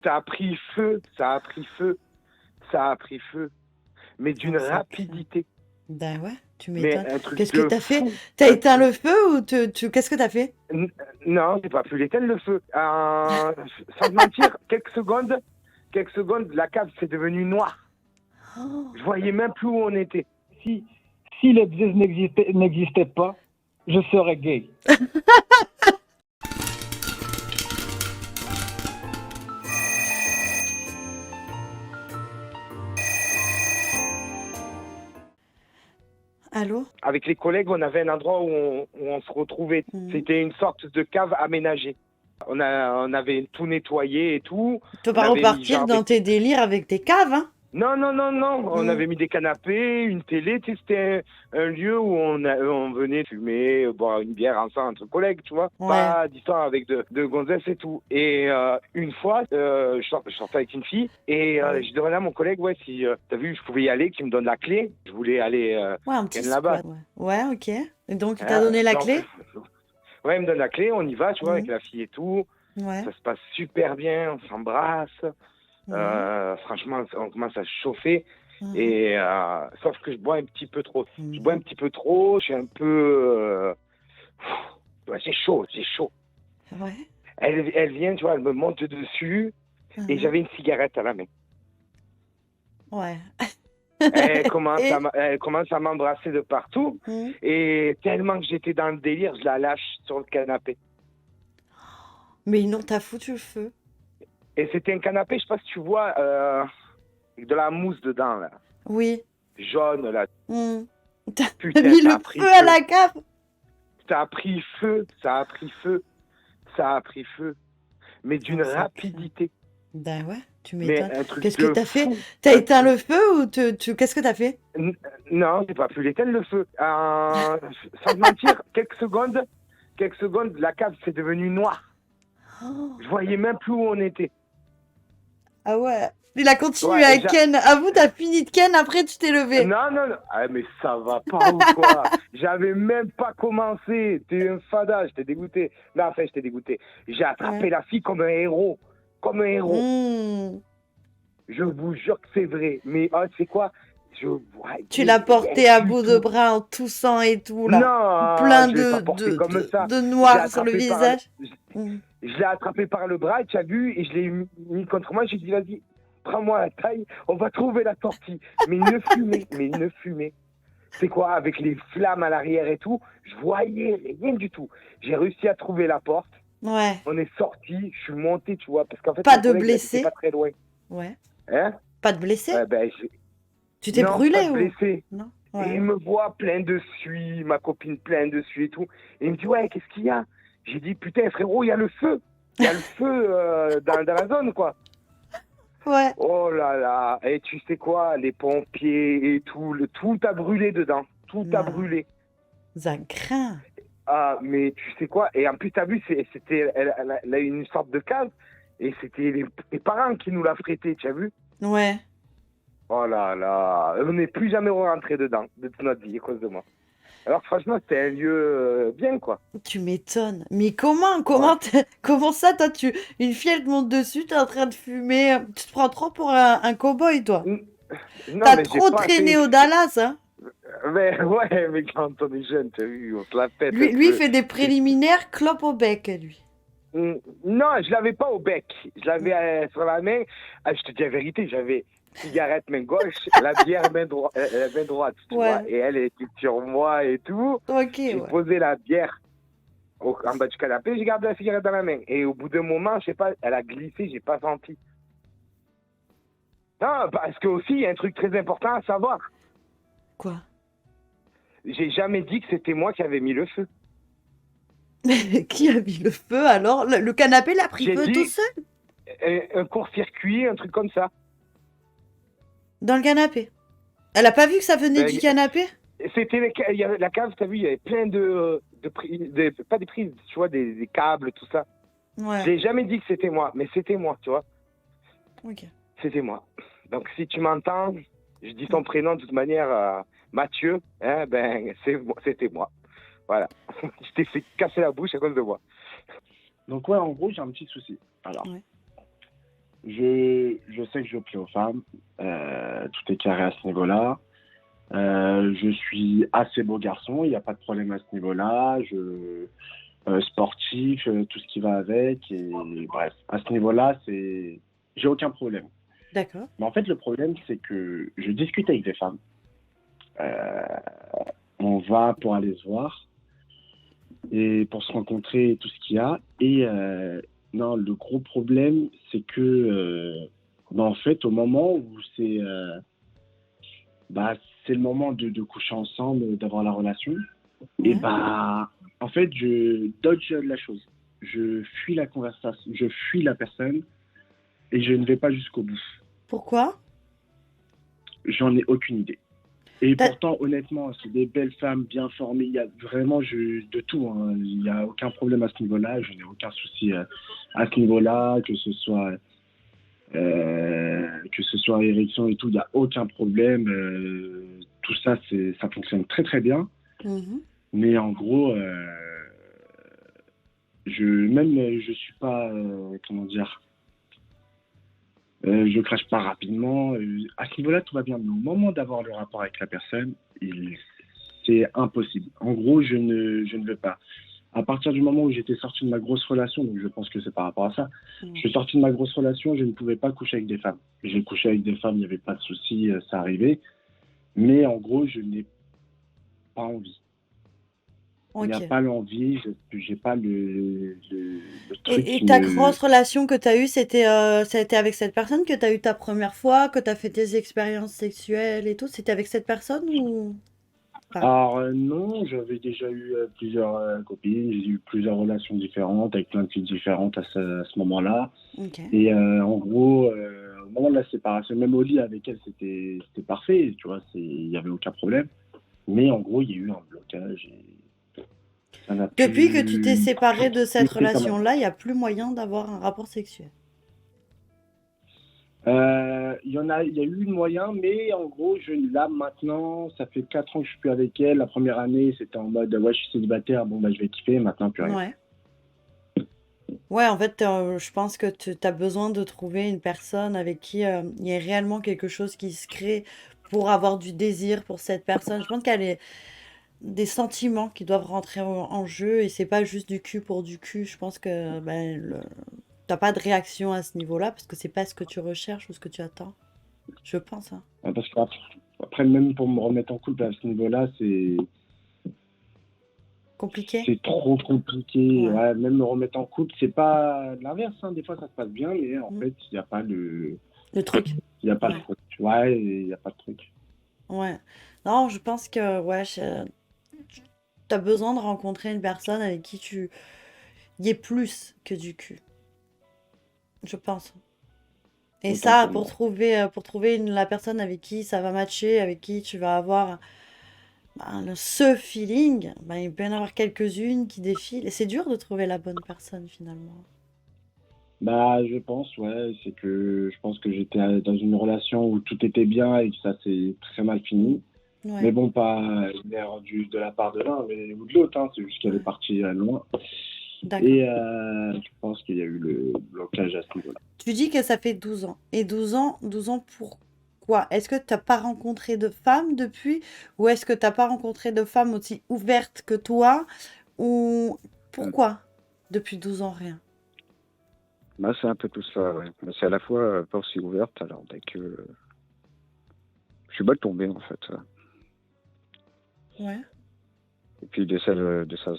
Ça a pris feu, ça a pris feu, ça a pris feu. Mais d'une Ça rapidité. Ben ouais, tu Mais m'étonnes. un truc Qu'est-ce que de t'as fait? fou. T'as Un éteint truc... le feu ou qu'est-ce que t'as fait? N- Non, j'ai pas pu l'éteindre le feu. Sans te mentir, quelques secondes, la cave s'est devenue noire. Oh, Je voyais même plus où on était. Si, si les bzz n'existaient pas, je serais gay. allô? Avec les collègues, on avait un endroit où on se retrouvait. Mhm. C'était une sorte de cave aménagée. On avait tout nettoyé et tout. Tu peux On pas avait mis repartir genre dans tes délires avec tes caves, hein? Non, non, non, non. On Mhm. avait mis des canapés, une télé. Tu sais, c'était un lieu où on venait fumer, boire une bière ensemble entre collègues, tu vois. Ouais. Pas d'histoire avec de gonzesses et tout. Et une fois, je sortais avec une fille et Ouais. je demandais à mon collègue, ouais, si t'as vu, je pouvais y aller, qu'il me donne la clé. Je voulais aller Ouais, un petit ken là-bas. squat. Ouais, ok. Et donc, il t'a Hein, donné la donc, clé? ouais, il me donne la clé, on y va, tu vois, avec Mhm. la fille et tout. Ouais. Ça se passe super bien, on s'embrasse. Ouais. Franchement, on commence à se chauffer. Mhm. Et sauf que je bois un petit peu trop. Je Mhm. bois un petit peu trop, je suis un peu... ouais, c'est chaud, c'est chaud. Ouais. Elle vient, tu vois, elle me monte dessus et Mhm. j'avais une cigarette à la main. Ouais. Elle Et? commence à m'embrasser de partout Mhm. et tellement que j'étais dans le délire, je la lâche sur le canapé. Mais non, t'as foutu le feu. Et c'était un canapé, je sais pas si tu vois, avec de la mousse dedans, là. Oui. Jaune, là. Mhm. T'as Putain, mis ça le a pris feu à feu. la cave? Ça a pris feu, ça a pris feu, ça a pris feu. Mais d'une Non, ça craint. rapidité. Ben ouais, tu Mais m'étonnes. un truc Qu'est-ce que de t'as fait? fou. T'as Un éteint truc- le feu ou qu'est-ce que t'as fait? Non, j'ai pas pu l'éteindre le feu. Sans te mentir, quelques secondes, la cave s'est devenue noire. Oh. Je voyais même plus où on était. Ah ouais. Il a continué Ouais, à et ken. Avoue, t'as fini de ken, après tu t'es levé. non, non, non. Ah, mais ça va pas ou quoi? J'avais même pas commencé. T'es un fada, j'étais dégoûté. Non, enfin, j'étais dégoûté. J'ai attrapé Ouais. la fille comme un héros. Comme un héros. Mmh. Je vous jure que c'est vrai. Mais c'est quoi? Je voyais Tu l'as rien porté à du bout de tout. bras en toussant et tout, là. Non, Plein je l'ai pas porté comme ça. de Je l'ai noir sur le attrapé visage. Mmh. je l'ai attrapé par le bras, tu as vu, et je l'ai mis contre moi. J'ai dit, vas-y, prends-moi la taille, on va trouver la sortie. Mais une fumée, mais une fumée. C'est quoi, avec les flammes à l'arrière et tout, je voyais rien du tout. J'ai réussi à trouver la porte. Ouais. On est sorti, je suis monté, tu vois, parce qu'en fait, Pas mon de collègue, il habitait blessé? pas très loin. Ouais. Hein? Pas de blessé? Ouais, ben, Tu t'es non, pas brûlé de ou? blessé. Non? Et Ouais. il me voit plein de suie, ma copine plein de suie et tout. Et il me dit, ouais, qu'est-ce qu'il y a? J'ai dit, putain, frérot, il y a le feu. Il y a le feu dans la zone, quoi. Ouais. Oh là là. Et tu sais quoi? Les pompiers et tout, tout a brûlé dedans. Tout a Non. brûlé. Ça craint. Ah, mais tu sais quoi? Et en plus, t'as vu, elle a une sorte de cave. Et c'était les parents qui nous l'a prêté, tu as vu? Ouais. Oh là là. On n'est plus jamais rentré dedans, de toute notre vie, à cause de moi. Alors franchement, c'était un lieu bien, quoi. Tu m'étonnes. Mais comment? Ouais. Comment ça, toi, une fille, elle te monte dessus, t'es en train de fumer. Tu te prends trop pour un cow-boy, toi. Non, T'as mais j'ai trop pas traîné fait... au Dallas, hein? Mais ouais, mais quand on est jeune, t'as vu, on se la pète un Lui, il peu. fait des préliminaires, clope au bec, lui. Non, je l'avais pas au bec. Je l'avais sur la main. Ah, je te dis la vérité, j'avais cigarette main gauche, la bière main droite, tu Ouais. vois. Et elle était sur moi et tout. Ok, J'ai ouais. posé la bière en bas du canapé, j'ai gardé la cigarette dans la main. Et au bout d'un moment, je sais pas, elle a glissé, j'ai pas senti. Non, parce que aussi, il y a un truc très important à savoir. Quoi? J'ai jamais dit que c'était moi qui avais mis le feu. Qui a mis le feu alors? Le canapé l'a pris J'ai feu tout dit seul? un court-circuit, un truc comme ça. Dans le canapé. Elle a pas vu que ça venait Ben, du canapé? C'était il y avait la cave, t'as vu, il y avait plein de prises, pas des prises, tu vois, des câbles, tout ça. Ouais. J'ai jamais dit que c'était moi, mais c'était moi, tu vois. Ok. C'était moi. Donc si tu m'entends, je dis ton prénom de toute manière, Mathieu, hein, ben c'était moi. Voilà. Je t'ai fait casser la bouche à cause de moi. Donc ouais, en gros, j'ai un petit souci. Alors, Ouais. Je sais que je plais aux femmes. Tout est carré à ce niveau-là. Je suis assez beau garçon, il n'y a pas de problème à ce niveau-là. Sportif, tout ce qui va avec. Et bref, à ce niveau-là, j'ai aucun problème. D'accord. Mais en fait, le problème, c'est que je discute avec des femmes. Euh, on va pour aller se voir et pour se rencontrer, tout ce qu'il y a. Et non, le gros problème, c'est que, en fait, au moment où bah, c'est le moment de coucher ensemble, d'avoir la relation, et Ouais. bah, en fait, je dodge la chose. Je fuis la conversation, je fuis la personne et je ne vais pas jusqu'au bout. Pourquoi? J'en ai aucune idée. Et T'as- pourtant, honnêtement, c'est des belles femmes bien formées. Il y a vraiment de tout, hein. Il n'y a aucun problème à ce niveau-là. Je n'ai aucun souci à ce niveau-là, que ce soit érection et tout. Il n'y a aucun problème. Tout ça, ça fonctionne très très bien. Mhm. Mais en gros, je suis pas, comment dire, je crache pas rapidement. À ce niveau-là, tout va bien. Mais au moment d'avoir le rapport avec la personne, c'est impossible. En gros, je ne veux pas. À partir du moment où j'étais sorti de ma grosse relation, donc je pense que c'est par rapport à ça, je suis sorti de ma grosse relation, je ne pouvais pas coucher avec des femmes. J'ai couché avec des femmes, il n'y avait pas de souci, ça arrivait. Mais en gros, je n'ai pas envie. Il n'y a Ok. pas l'envie, j'ai pas le truc Et qui ta me... grosse relation que tu as eue, ça a été avec cette personne que tu as eu ta première fois, que tu as fait tes expériences sexuelles et tout? C'était avec cette personne ou pas? Alors non, j'avais déjà eu plusieurs copines, j'ai eu plusieurs relations différentes avec plein de filles différentes à ce moment-là. Ok. Et en gros, au moment de la séparation, même au lit avec elle, c'était parfait, tu vois, il n'y avait aucun problème. Mais en gros, il y a eu un blocage et ça n'a Depuis que tu t'es séparé de plus cette été comme avant. relation-là, il n'y a plus moyen d'avoir un rapport sexuel. Il y a eu une moyen, mais en gros, là maintenant, ça fait 4 ans que je suis plus avec elle. La première année, c'était en mode, ouais, je suis célibataire, bon, bah, je vais kiffer, maintenant, plus rien. Ouais. Ouais, en fait, je pense que tu as besoin de trouver une personne avec qui il y a réellement quelque chose qui se crée pour avoir du désir pour cette personne. Je pense qu'il y a des sentiments qui doivent rentrer en jeu et c'est pas juste du cul pour du cul. Je pense que ben, t'as pas de réaction à ce niveau-là parce que c'est pas ce que tu recherches ou ce que tu attends. Je pense, hein. Parce qu'après, même pour me remettre en couple à ce niveau-là, Compliqué? c'est trop compliqué. Ouais. Ouais, même me remettre en couple, c'est pas l'inverse, hein. Des fois, ça se passe bien, mais en Mm. fait, Le truc. il y a pas le Ouais. truc. Ouais, il n'y a pas de truc. Ouais. Non, je pense que ouais, t'as besoin de rencontrer une personne avec qui tu y ait plus que du cul. Je pense. Et Autant ça, pour moi. pour trouver la personne avec qui ça va matcher, avec qui tu vas avoir ben, ce feeling, ben, il peut y en avoir quelques-unes qui défilent. Et c'est dur de trouver la bonne personne finalement. Bah, je pense, ouais, c'est que je pense que j'étais dans une relation où tout était bien et que ça s'est très mal Mm. fini. Mais Ouais, bon, pas une erreur de la part de l'un mais, ou de l'autre, hein. C'est juste qu'elle est ouais. partie loin. D'accord. Et je pense qu'il y a eu le blocage à ce niveau-là. Tu dis que ça fait 12 ans. Et 12 ans pourquoi? Est-ce que t'as pas rencontré de femmes depuis? Ou est-ce que t'as pas rencontré de femmes aussi ouvertes que toi? Ou pourquoi depuis 12 ans rien? Bah, c'est un peu tout ça, ouais. Mais c'est à la fois pas aussi ouverte, alors dès que je suis mal tombé en fait. Ouais, Et puis de ces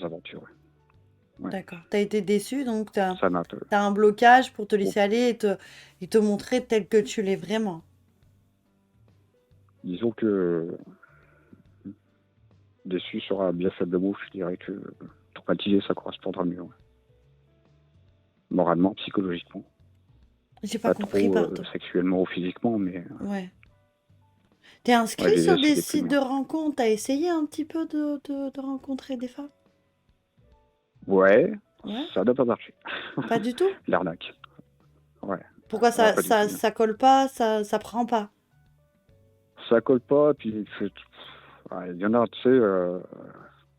aventures, ouais. Ouais. d'accord. T'as été déçu, donc Ça m'a un peu. t'as un blocage pour te Bon, laisser aller et te montrer tel que tu l'es vraiment. disons que déçu sera bien faible mot, je dirais que traumatisé, ça correspondra mieux, ouais. Moralement, psychologiquement. J'ai pas Pas compris, trop pardon. sexuellement ou physiquement, mais Ouais. T'es ouais, inscrit j'ai sur des essayé plus sites de loin. rencontres? T'as essayé un petit peu de rencontrer des femmes? Ouais, Ouais? ça n'a pas marché. Pas du tout? L'arnaque. Ouais, Pourquoi pas du tout, non. ça colle pas, ça prend pas? Ça colle pas, puis ouais, il y en a, tu sais,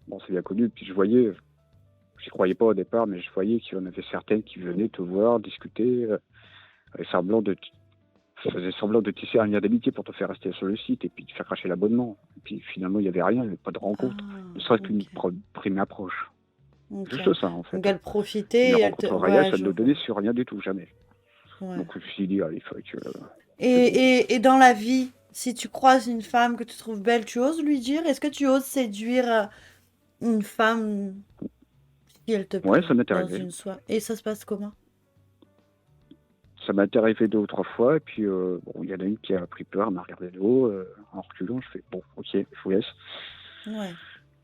bon, c'est bien connu, puis je voyais, j'y croyais pas au départ, mais je voyais qu'il y en avait certaines qui venaient te voir, discuter. Et faisait semblant de tisser un lien d'amitié pour te faire rester sur le site et puis te faire cracher l'abonnement. Et puis finalement, il n'y avait rien, il n'y avait pas de rencontre. Ne Ah, serait-ce qu'une ok. prime approche. Ok. Juste ça, en Donc fait. elle profitait Une et elle te... rencontre réelle, Ouais, ça je ne le vois. donnait sur rien du tout, jamais. Ouais. Donc je me suis dit, allez, il faut que Et, c'est bon. et dans la vie, si tu croises une femme que tu trouves belle, tu oses lui dire? Est-ce que tu oses séduire une femme si elle te Ouais, plaît ça m'est dans arrivé. une soirée? Et ça se passe comment? Ça m'est arrivé 2 ou 3 fois, et puis bon, il y en a une qui a pris peur, elle m'a regardé de haut, en reculant, je fais, bon, ok, je vous laisse. Ouais.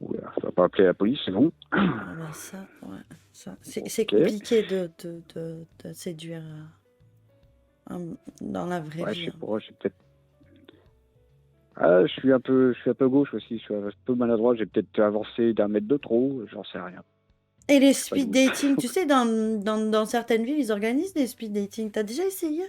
Oula, ça va pas appeler la police, c'est bon. Ah bah ça, ouais. C'est Ok. compliqué de séduire dans la vraie Ouais, je vie. sais Hein. pas, j'ai peut-être. Ah, je suis un peu gauche aussi, je suis un peu maladroit, j'ai peut-être avancé d'1 mètre de trop, j'en sais rien. Et les Je sais pas speed d'où. dating, tu sais, dans certaines villes, ils organisent des speed dating. T'as déjà essayé?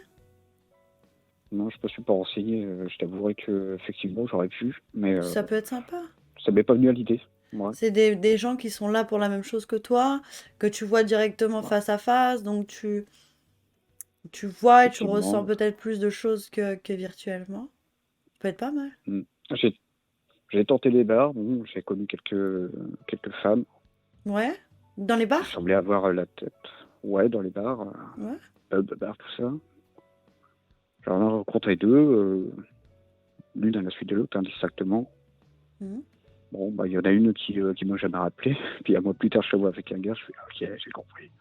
Non, je ne me suis pas renseigné, je t'avouerai que effectivement j'aurais pu, mais Ça peut être sympa. ça m'est pas venu à l'idée. Ouais. C'est des gens qui sont là pour la même chose que toi, que tu vois directement Ouais. face à face, donc tu vois et tu ressens Effectivement. peut-être plus de choses que virtuellement. Ça peut être pas mal. Mm. J'ai j'ai tenté les bars, bon, j'ai connu quelques femmes Ouais? Dans les qui bars? semblaient avoir la tête. Ouais, dans les bars, Ouais? pub, bar, tout ça. J'en ai rencontré 2, l'une à la suite de l'autre, indistinctement. Mhm. Bon, bah, il y en a une qui m'a jamais rappelé. Puis un mois plus tard, je la vois avec un gars, je fais ok, j'ai compris.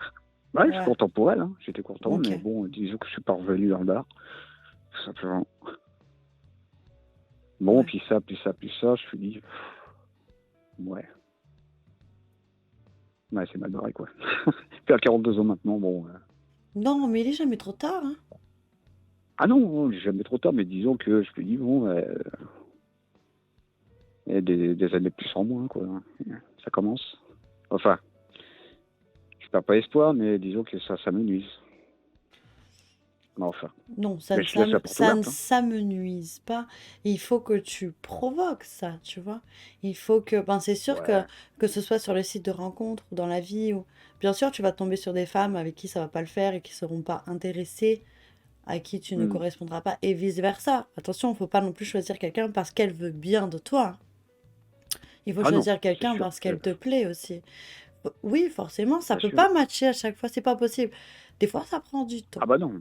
Ouais, je suis Ouais. content pour elle, hein. J'étais content, Ok. mais bon, disons que je suis pas revenu dans le bar, tout simplement. Bon, Ouais. puis ça, je me suis dit, ouais, ouais, c'est mal barré, quoi. Puis à 42 ans maintenant, bon. Non, mais il est jamais trop tard, hein. Ah non, j'ai jamais trop tard, mais disons que je me dis, bon, il y a des années de plus en moins, quoi. Ça commence. Enfin, je perds pas espoir, mais disons que ça me nuise. Mais enfin, Non, mais je laisse la porte ça ne ouverte, hein. s'amenuise pas. Il faut que tu provoques ça, tu vois. Il faut que, ben c'est sûr Ouais. que ce soit sur le site de rencontre ou dans la vie, ou bien sûr tu vas tomber sur des femmes avec qui ça va pas le faire et qui seront pas intéressées, à qui tu ne Hmm. correspondras pas, et vice-versa. Attention, il faut pas non plus choisir quelqu'un parce qu'elle veut bien de toi. Il faut Ah non, choisir c'est quelqu'un sûr parce que, qu'elle te plaît aussi. Oui, forcément, ça bien peut sûr. pas matcher à chaque fois, c'est pas possible. Des fois, ça prend du temps. Ah bah non.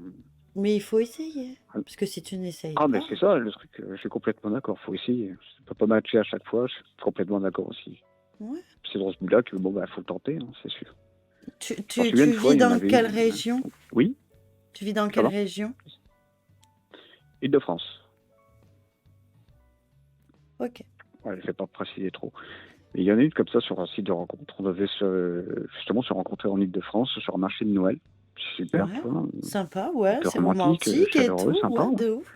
Mais il faut essayer. Ah, Parce que si tu n'essayes mais pas, c'est ça le truc, je suis complètement d'accord, faut essayer. Ça peut pas matcher à chaque fois, je suis complètement d'accord aussi. ouais. C'est dans ce but-là que, bon, bah, faut le tenter, hein, c'est sûr. Tu, Je m'en tu, souviens tu une fois, vis il y en dans avait quelle une. région? Oui, Tu vis dans quelle comment? région? Île-de-France. Ok. Ouais, je vais pas préciser trop. Et il y en a une comme ça sur un site de rencontre. On devait justement se rencontrer en Île-de-France sur un marché de Noël. Super, Ouais. tu vois. Sympa, Un ouais. peu C'est romantique, romantique et chaleureux, tout. sympa. Ouais, Ouais. de ouf.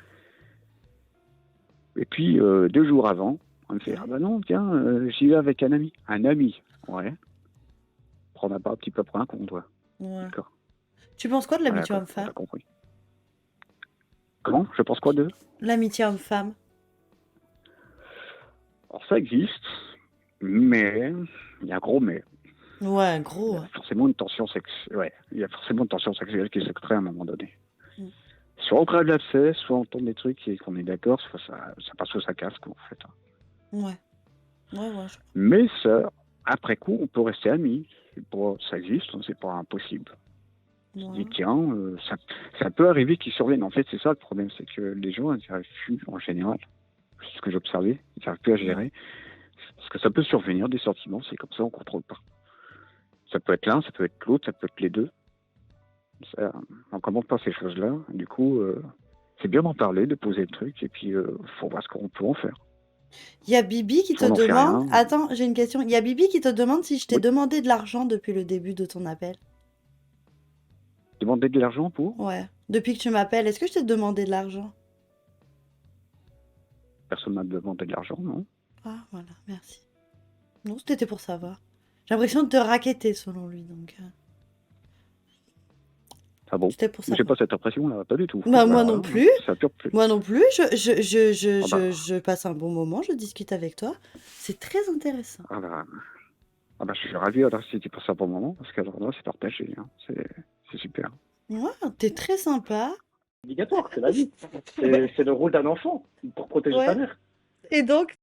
Et puis, 2 jours avant, on me fait, Ouais. ah bah non, tiens, j'y vais avec un ami. Un ami, ouais. Prends pas un petit peu pour un con, toi. Ouais. D'accord. Tu penses quoi de Voilà, l'amitié quoi, homme-femme? t'as compris. Comment? Je pense quoi d'eux? L'amitié homme-femme. Alors ça existe, mais il y a un gros mais. Ouais, Il y gros. a forcément une tension sexuelle. Ouais, il y a forcément une tension sexuelle qui se crée à un moment donné. Mm. Soit on crève l'abcès, soit on tombe des trucs et qu'on est d'accord, soit ça passe ou ça casse, quoi, en fait. Ouais. Ouais, ouais. Mais ça, après coup, on peut rester amis. Ça existe, hein, c'est pas impossible. On se dit, Ouais. tiens, ça peut arriver qu'ils surviennent. En fait, c'est ça le problème, c'est que les gens, ils n'arrivent plus, en général, c'est ce que j'observais, ils n'arrivent plus à gérer. Parce que ça peut survenir des sentiments, c'est comme ça, on ne contrôle pas. Ça peut être l'un, ça peut être l'autre, ça peut être les deux. Ça, on ne commande pas ces choses-là. Du coup, c'est bien d'en parler, de poser le truc, et puis faut voir ce qu'on peut en faire. Il y a Bibi qui Si on te n'en fait demande. rien, Attends, j'ai une question. Il y a Bibi qui te demande si je t'ai oui, demandé de l'argent depuis le début de ton appel. demander de l'argent pour Ouais. Depuis que tu m'appelles, est-ce que je t'ai demandé de l'argent? personne m'a demandé de l'argent, non? Ah, voilà, merci. Non, c'était pour savoir. J'ai l'impression de te racketter selon lui, donc Ah bon? c'était pour J'ai savoir. pas cette impression-là, pas du tout. Bah, moi Alors non là, plus. ça pure plus. Moi non plus. Ah bah, Je passe un bon moment, je discute avec toi. C'est très intéressant. ah bah, ah bah, je suis ravi alors si tu passes un bon moment, parce que alors là, c'est partagé, hein. C'est super. Ouais, t'es très sympa. obligatoire, c'est la vie. C'est le rôle d'un enfant pour protéger Ouais. sa mère. Et donc,